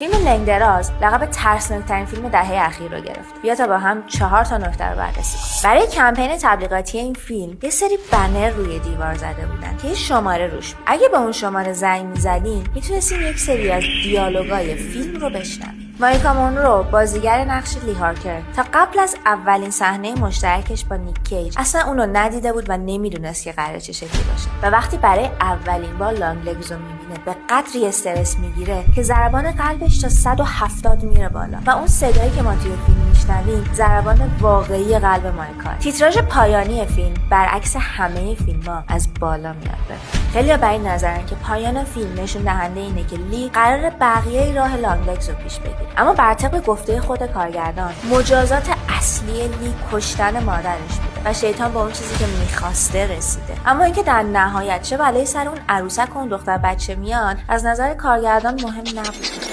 فیلم لنگدراز لقب ترسناک‌ترین فیلم دهه اخیر رو گرفت. بیا تا با هم 4 تا نکته رو بررسی کنیم. برای کمپین تبلیغاتی این فیلم یه سری بنر روی دیوار زده بودن که یه شماره روش بود. اگه به اون شماره زنگ می‌زدین میتونستین یک سری از دیالوگای فیلم رو بشنوید. مایکا مونرو بازیگر نقش لی هارکر تا قبل از اولین صحنه مشترکش با نیک کیج اصلا اونو ندیده بود و نمیدونست که قراره چه شکلی باشه و وقتی برای اولین بار لانگلگز رو میبینه به قدری استرس میگیره که ضربان قلبش تا 170 میره بالا و اون صدایی که ما توی فیلم میشنویم ضربان واقعی قلب مایکا. تیتراژ پایانی فیلم برعکس همه فیلم‌ها از بالا میاد. خیلی‌ها بر این نظرن که پایان فیلم نشون دهنده اینه که لی قراره بقیه راه لانگلگز رو پیش بگیره. اما بر طبق گفته خود کارگردان مجازات اصلی لی کشتن مادرش بوده و شیطان با اون چیزی که میخواسته رسیده. اما اینکه در نهایت چه بلایی سر اون عروسک و اون دختر بچه میاد از نظر کارگردان مهم نبود.